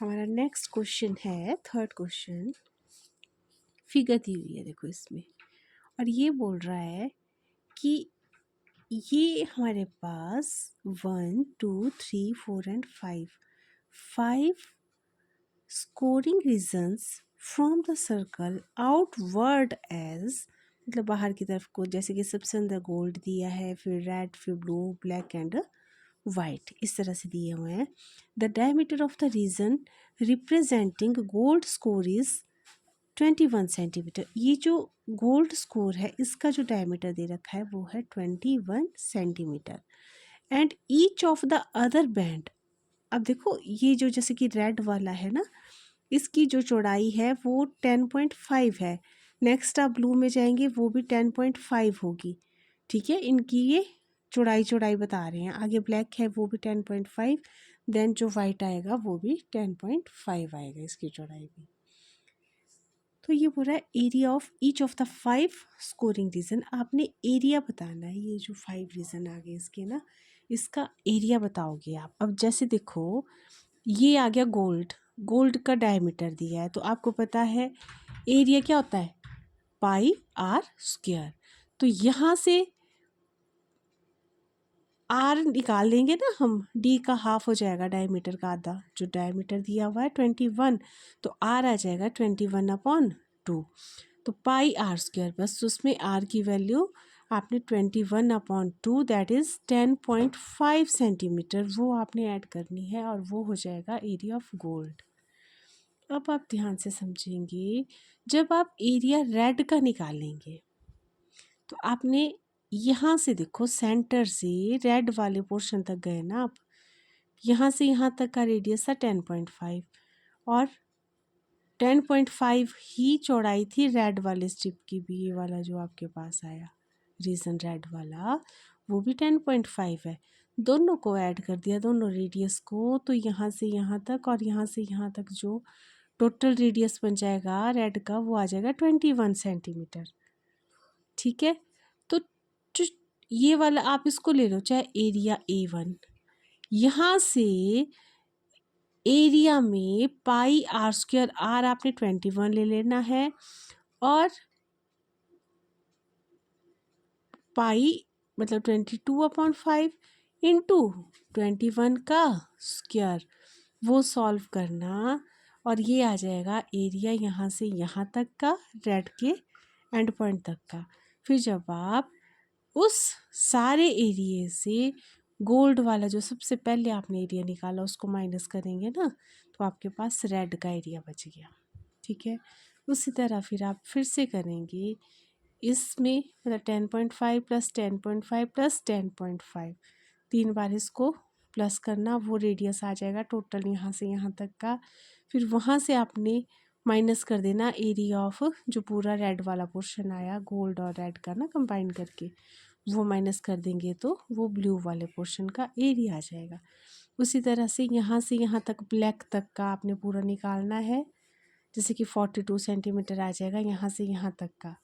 हमारा next question है third question. Figure दी हुई है देखो इसमें, और ये बोल रहा है कि ये हमारे पास 1 2 3 4 and 5 scoring regions from the circle outward edge, मतलब बाहर की तरफ को, जैसे कि सबसे अंदर गोल्ड दिया है, फिर रेड, फिर ब्लू, ब्लैक एंड वाइट, इस तरह से दिए हुए हैं। The diameter of the region representing gold score is 21 centimetre. ये जो गोल्ड स्कोर है इसका जो डायमीटर दे रखा है वो है 21 centimetre. And each of the other band, अब देखो ये जो जैसे कि रेड वाला है ना, इसकी जो चौड़ाई है वो 10.5 है। नेक्स्ट आप ब्लू में जाएंगे वो भी 10.5 होगी। ठीक है, इनकी ये चौड़ाई बता रहे हैं। आगे ब्लैक है वो भी 10.5, देन जो वाइट आएगा वो भी 10.5 आएगा इसकी चौड़ाई भी। तो ये बोल रहा है area of each of the 5 scoring region. आपने एरिया बताना है, ये जो 5 रीजन आ गए इसके ना, इसका एरिया बताओगे आप। अब जैसे देखो ये आ गया गोल्ड का डायमीटर दिया है, तो आपको पता है एरिया क्या होता है, पाई आर स्क्वायर। तो यहाँ से आर निकाल देंगे ना हम, डी का हाफ हो जाएगा डायमीटर का आधा, जो डायमीटर दिया हुआ है 21, तो आर आ जाएगा 21/2। तो पाई आर स्क्वायर, बस उसमें आर की वैल्यू आपने 21/2 दैट इज़ 10.5 सेंटीमीटर वो आपने ऐड करनी है, और वो हो जाएगा एरिया ऑफ गोल्ड। अब आप ध्यान से समझेंगे, जब आप एरिया रेड का निकालेंगे तो आपने यहाँ से देखो सेंटर से रेड वाले पोर्शन तक गए ना आप, यहाँ से यहाँ तक का रेडियस था 10.5, और 10.5 ही चौड़ाई थी रेड वाले स्ट्रिप की भी। ये वाला जो आपके पास आया रीजन रेड वाला वो भी 10.5 है। दोनों को ऐड कर दिया, दोनों रेडियस को, तो यहाँ से यहाँ तक और यहाँ से यहाँ तक जो टोटल रेडियस बन जाएगा रेड का वो आ जाएगा 21 सेंटीमीटर। ठीक है, तो जो ये वाला आप इसको ले लो, चाहे एरिया A1, यहाँ से एरिया में पाई आर स्क्वायर, आर आपने 21 ले लेना है, और पाई मतलब 22/5 इंटू 21 का स्क्वायर, वो सॉल्व करना, और ये आ जाएगा एरिया यहाँ से यहाँ तक का रेड के एंड पॉइंट तक का। फिर जब आप उस सारे एरिया से गोल्ड वाला जो सबसे पहले आपने एरिया निकाला उसको माइनस करेंगे ना, तो आपके पास रेड का एरिया बच गया। ठीक है, उसी तरह फिर आप फिर से करेंगे इसमें, मतलब 10.5 + 10.5 + 10.5, 3 बार इसको प्लस करना, वो रेडियस आ जाएगा टोटल यहाँ से यहाँ तक का। फिर वहाँ से आपने माइनस कर देना एरिया ऑफ जो पूरा रेड वाला पोर्शन आया गोल्ड और रेड का ना कंबाइन करके, वो माइनस कर देंगे तो वो ब्लू वाले पोर्शन का एरिया आ जाएगा। उसी तरह से यहाँ तक ब्लैक तक का आपने पूरा निकालना है, जैसे कि 42 सेंटीमीटर आ जाएगा यहाँ से यहाँ तक का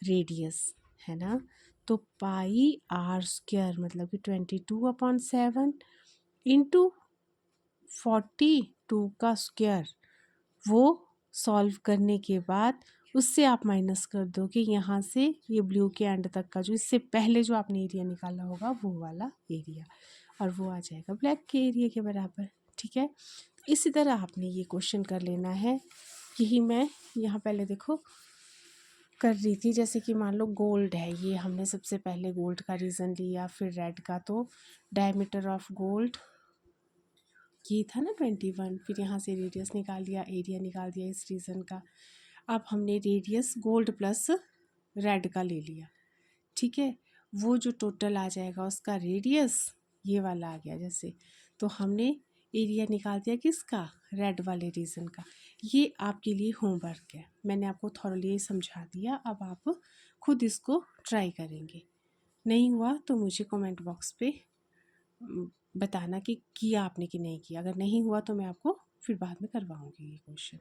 रेडियस, है ना। तो पाई आर स्क्वायर मतलब कि 22/7 इंटू 42 का स्क्वायर, वो सॉल्व करने के बाद उससे आप माइनस कर दो कि यहाँ से ये ब्लू के एंड तक का जो इससे पहले जो आपने एरिया निकाला होगा वो वाला एरिया, और वो आ जाएगा ब्लैक के एरिया के बराबर। ठीक है, इसी तरह आपने ये क्वेश्चन कर लेना है। यही मैं यहाँ पहले देखो कर रही थी, जैसे कि मान लो गोल्ड है, ये हमने सबसे पहले गोल्ड का रीज़न लिया, फिर रेड का, तो डायमीटर ऑफ गोल्ड ये था ना 21, फिर यहाँ से रेडियस निकाल दिया, एरिया निकाल दिया इस रीज़न का। अब हमने रेडियस गोल्ड प्लस रेड का ले लिया। ठीक है, वो जो टोटल आ जाएगा उसका रेडियस ये वाला आ गया जैसे, तो हमने एरिया निकाल दिया किसका, रेड वाले रीजन का। ये आपके लिए होमवर्क है, मैंने आपको थॉरली समझा दिया। अब आप खुद इसको ट्राई करेंगे, नहीं हुआ तो मुझे कमेंट बॉक्स पे बताना कि किया आपने कि नहीं किया। अगर नहीं हुआ तो मैं आपको फिर बाद में करवाऊँगी ये क्वेश्चन।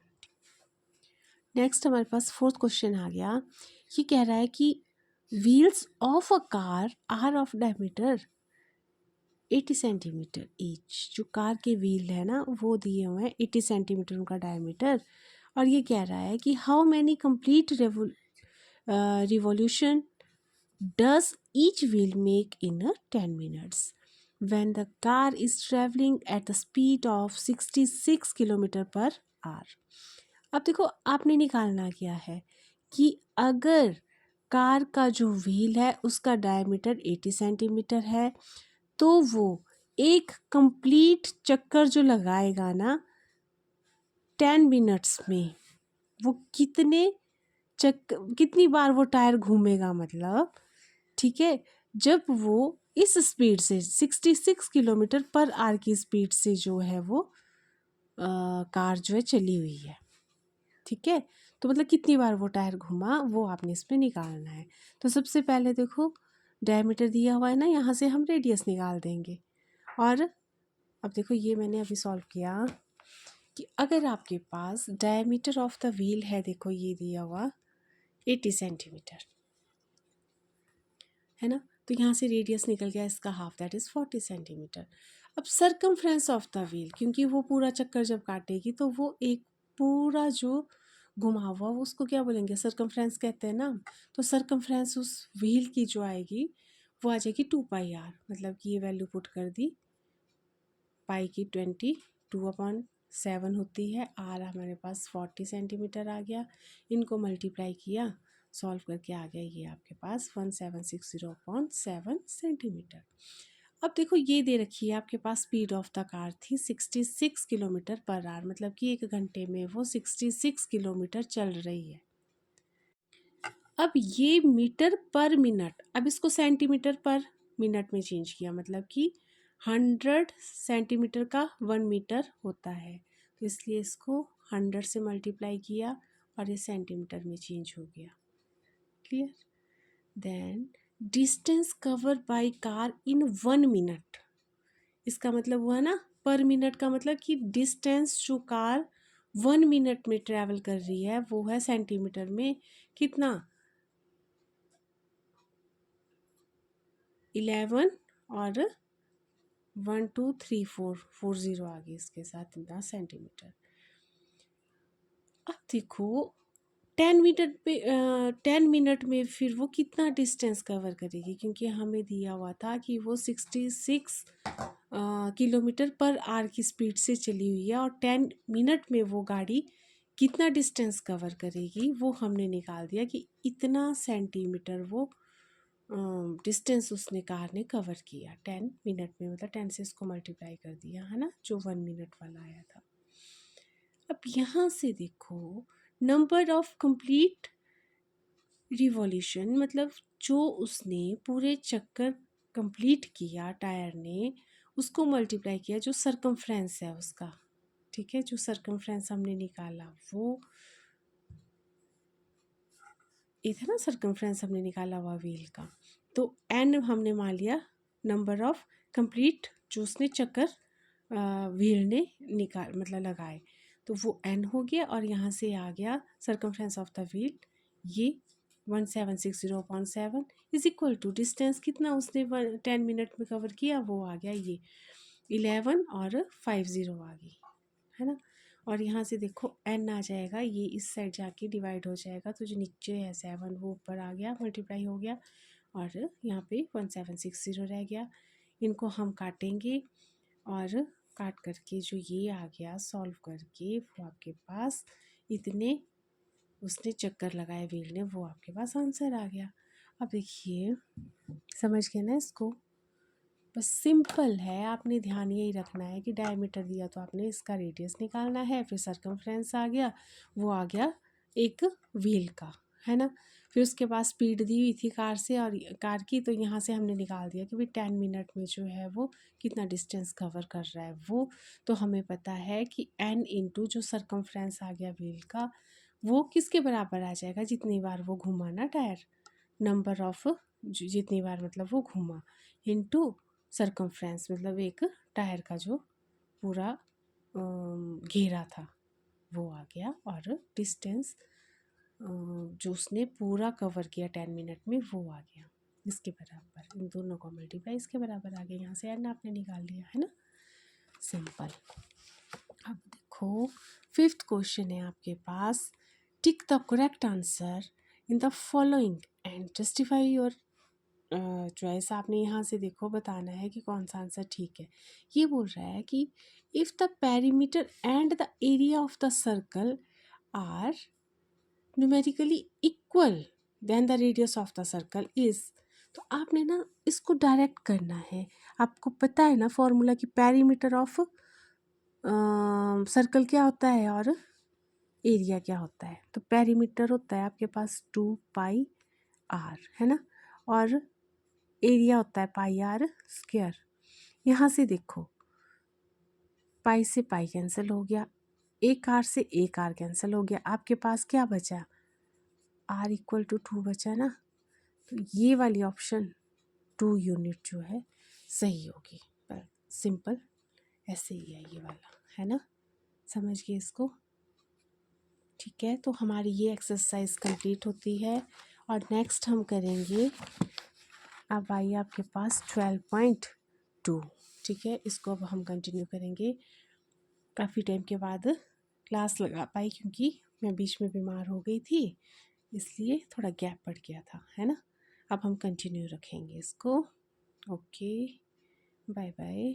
नेक्स्ट हमारे पास फोर्थ क्वेश्चन आ गया। ये कह रहा है कि wheels of a car are of diameter 80 centimetre each. जो कार के व्हील है ना वो दिए हुए हैं 80 सेंटीमीटर उनका डायमीटर। और ये कह रहा है कि how many complete revolution does each wheel make in 10 minutes when the car is traveling at the speed of 66 kilometre per hour. अब देखो आपने निकालना क्या है कि अगर कार का जो व्हील है उसका डायमीटर 80 सेंटीमीटर है तो वो एक कंप्लीट चक्कर जो लगाएगा ना 10 मिनट्स में, वो कितनी बार वो टायर घूमेगा, मतलब ठीक है, जब वो इस स्पीड से 66 किलोमीटर पर आवर की स्पीड से जो है वो कार जो है चली हुई है। ठीक है, तो मतलब कितनी बार वो टायर घुमा वो आपने इसमें निकालना है। तो सबसे पहले देखो डायमीटर दिया हुआ है ना, यहाँ से हम रेडियस निकाल देंगे। और अब देखो ये मैंने अभी सॉल्व किया कि अगर आपके पास डायमीटर ऑफ द व्हील है, देखो ये दिया हुआ 80 सेंटीमीटर है ना, तो यहाँ से रेडियस निकल गया इसका हाफ, दैट इज़ 40 सेंटीमीटर। अब सरकमफ्रेंस ऑफ द व्हील, क्योंकि वो पूरा चक्कर जब काटेगी तो वो एक पूरा जो घुमा हुआ वो उसको क्या बोलेंगे, सरकमफ्रेंस कहते हैं ना। तो सरकमफ्रेंस उस व्हील की जो आएगी वो आ जाएगी 2πr, मतलब कि ये वैल्यू पुट कर दी, पाई की 22/7 होती है, आर हमारे पास 40 सेंटीमीटर आ गया। इनको मल्टीप्लाई किया, सॉल्व करके आ गया ये आपके पास 1760/7 सेंटीमीटर। अब देखो ये दे रखी है आपके पास स्पीड ऑफ द कार थी 66 किलोमीटर पर आवर, मतलब कि 1 घंटे में वो 66 किलोमीटर चल रही है। अब ये मीटर पर मिनट, अब इसको सेंटीमीटर पर मिनट में चेंज किया, मतलब कि 100 सेंटीमीटर का 1 मीटर होता है, तो इसलिए इसको 100 से मल्टीप्लाई किया और ये सेंटीमीटर में चेंज हो गया। Clear? Then distance cover by car in 1 minute, इसका मतलब हुआ ना पर मिनट का मतलब कि डिस्टेंस जो कार 1 मिनट में ट्रैवल कर रही है वो है सेंटीमीटर में कितना, 11 और 1 2 3 4 4 0 आ गई इसके साथ इतना सेंटीमीटर। अब देखो 10 मिनट में फिर वो कितना डिस्टेंस कवर करेगी, क्योंकि हमें दिया हुआ था कि वो 66 किलोमीटर पर आवर की स्पीड से चली हुई है, और 10 मिनट में वो गाड़ी कितना डिस्टेंस कवर करेगी वो हमने निकाल दिया कि इतना सेंटीमीटर वो डिस्टेंस उसने कार ने कवर किया 10 मिनट में, मतलब 10 से इसको मल्टीप्लाई कर दिया है ना, जो 1 मिनट वाला आया था। अब यहाँ से देखो नंबर ऑफ कंप्लीट रिवॉल्यूशन, मतलब जो उसने पूरे चक्कर कंप्लीट किया टायर ने, उसको मल्टीप्लाई किया जो सरकमफ्रेंस है उसका। ठीक है, जो सरकमफ्रेंस हमने निकाला वो ये था ना, सरकमफ्रेंस हमने निकाला हुआ व्हील का, तो एन हमने मान लिया नंबर ऑफ कंप्लीट जो उसने चक्कर व्हील ने निकाल मतलब लगाए, तो वो एन हो गया। और यहाँ से आ गया सरकमफ्रेंस ऑफ द व्हील, ये 1760/7 इज इक्वल टू डिस्टेंस कितना उसने 10 मिनट में कवर किया, वो आ गया ये 11 और 50 आ गई है ना। और यहाँ से देखो n आ जाएगा, ये इस साइड जाके डिवाइड हो जाएगा, तो जो नीचे है 7 वो ऊपर आ गया, मल्टीप्लाई हो गया, और यहाँ पे 1760 रह गया। इनको हम काटेंगे और काट करके जो ये आ गया सॉल्व करके वो आपके पास इतने उसने चक्कर लगाए व्हील ने, वो आपके पास आंसर आ गया। अब देखिए समझ गए ना इसको, बस सिंपल है, आपने ध्यान यही रखना है कि डायमीटर दिया तो आपने इसका रेडियस निकालना है, फिर सरकमफ्रेंस आ गया, वो आ गया एक व्हील का है ना, फिर उसके बाद स्पीड दी हुई थी कार से और कार की, तो यहाँ से हमने निकाल दिया कि भाई 10 मिनट में जो है वो कितना डिस्टेंस कवर कर रहा है वो। तो हमें पता है कि n इंटू जो सरकमफ्रेंस आ गया व्हील का वो किसके बराबर आ जाएगा, जितनी बार वो घुमा ना टायर, नंबर ऑफ जितनी बार मतलब वो घूमा इनटू सरकमफ्रेंस, मतलब एक टायर का जो पूरा घेरा था वो आ गया, और डिस्टेंस जो उसने पूरा कवर किया 10 मिनट में वो आ गया। इसके बराबर, इन दोनों को मल्टीप्लाई इसके बराबर आ गया, यहाँ से एन आपने निकाल लिया है ना, सिंपल। अब देखो 5th क्वेश्चन है आपके पास, tick the correct answer in the following and justify your choice. आपने यहाँ से देखो बताना है कि कौन सा आंसर ठीक है। ये बोल रहा है कि if the perimeter and the area of the circle are numerically equal then the radius of the circle is, तो आपने ना इसको डायरेक्ट करना है। आपको पता है ना फॉर्मूला कि पेरीमीटर ऑफ सर्कल क्या होता है और एरिया क्या होता है। तो पेरीमीटर होता है आपके पास 2 पाई आर, है ना, और एरिया होता है पाई आर स्क्वायर। यहाँ से देखो पाई से पाई कैंसिल हो गया, एक आर से एक आर कैंसिल हो गया, आपके पास क्या बचा, आर इक्वल टू 2 बचा ना। तो ये वाली ऑप्शन 2 यूनिट जो है सही होगी। पर सिंपल ऐसे ही है ये वाला, है ना, समझ गए इसको। ठीक है, तो हमारी ये एक्सरसाइज कंप्लीट होती है और नेक्स्ट हम करेंगे, अब आइए आपके पास 12.2। ठीक है, इसको अब हम कंटिन्यू करेंगे। काफ़ी टाइम के बाद क्लास लगा पाई क्योंकि मैं बीच में बीमार हो गई थी, इसलिए थोड़ा गैप पड़ गया था, है ना। अब हम कंटिन्यू रखेंगे इसको। Okay, bye bye.